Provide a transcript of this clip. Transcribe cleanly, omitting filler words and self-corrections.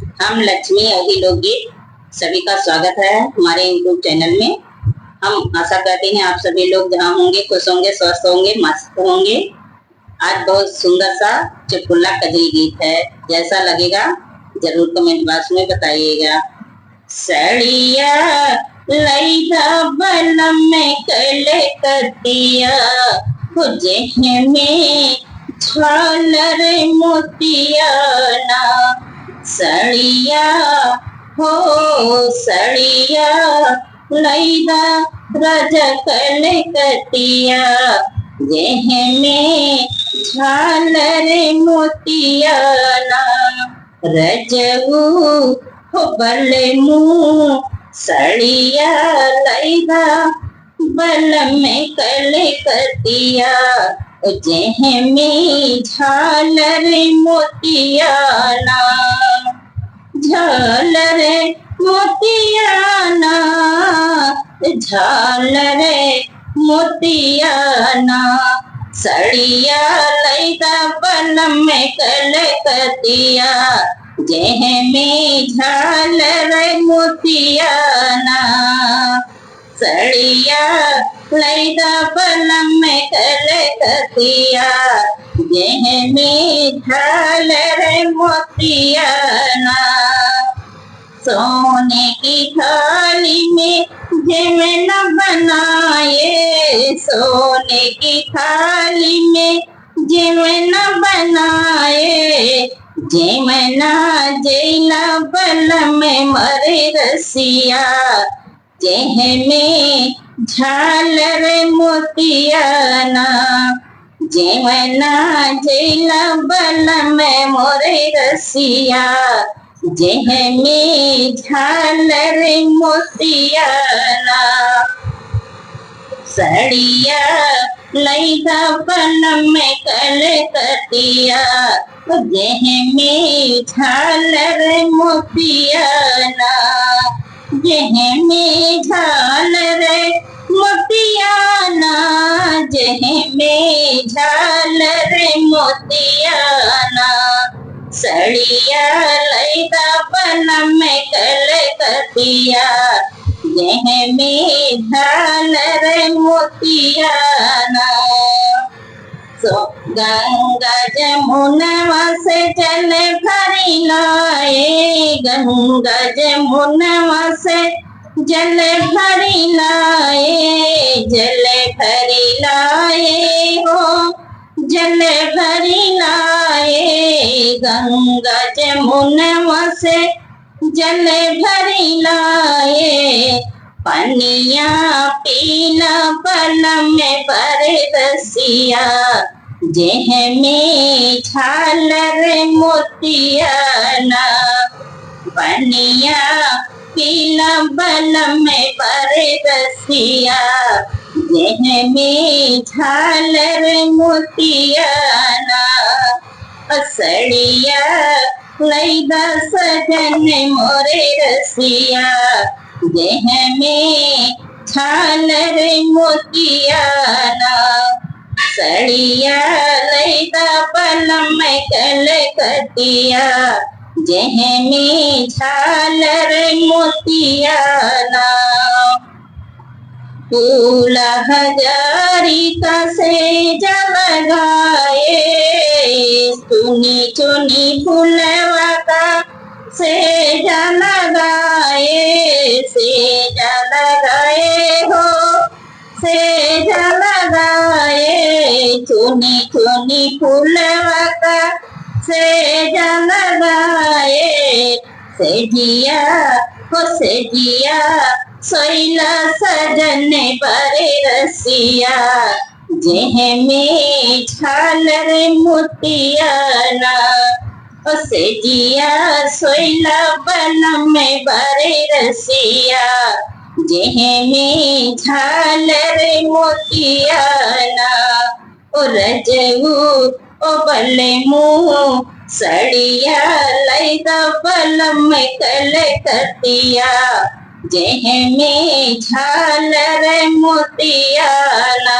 हम लक्ष्मी अवधि लोकगीत सभी का स्वागत है हमारे यूट्यूब चैनल में। हम आशा करते हैं आप सभी लोग जहाँ होंगे खुश होंगे, स्वस्थ होंगे, मस्त होंगे। आज बहुत सुंदर सा चुटकुला कजरी गीत है, जैसा लगेगा जरूर कमेंट बॉक्स में बताइएगा। सड़िया लैदा बलम में कले कतिया जेह में झालर मोतिया ना सड़िया हो सड़िया लैदा रज कले कतिया जेह में झालर मोतिया ना रजऊ हो बले मुँह सड़िया लैदा बल में कले कतिया जेह में झालर मोतिया ना झालर मोतिया ना झालर मोतिया ना सड़िया लैदा बल में कले कतिया जेह में झालर मोतिया ना सड़िया लैदा बलम में कले कतिया जेह में झालर मोतिया ना सोने की थाली में जेमना बनाए सोने की थाली में जेमना बनाए जेमना जेला बल में मरे रसिया जेह में झालर मोतिया ना जेमना जेला बल में मोरे रसिया जेह में झालर मोतिया ना सड़िया लैदा बल में कले कतिया जेह में झालर मोतिया ना जेह में झालर मोतिया ना जेह में झालर मोतिया ना सड़िया लैदा बल में कले कतिया जेह में झालर मोतिया ना गंगा जमुनवा से जल भरी लाए गंगा जमुनवा से जल भरी लाए जल भरी लाए हो जल भरी लाए गंगा जमुनवा से जल भरी लाए पनिया पीला बल में भरे रसिया जेह में झालर मोतिया ना पनिया पीला बल में भरे रसिया जेह में झालर मोतिया ना सड़िया लैदा सजन मोरे रसिया जेह में झालर मोतिया ना सड़िया लैदा बल में कले कतिया जेह में झालर मोतिया ना फूल हजारिका से लगाए चुनी चुनी फूलवा का से लगाए हो से लगाए चुनी चुनी फूलवा का से लगाए से जिया सोइला सजन बरे रसिया जेह में झालर मोतिया ना से जिया सोइला बल में बरे रसिया जेह में झालर मोतिया ना ओ रजऊ ओ बले मुँह सड़िया लैदा बल में कले कतिया जेह में झालर मोतिया ना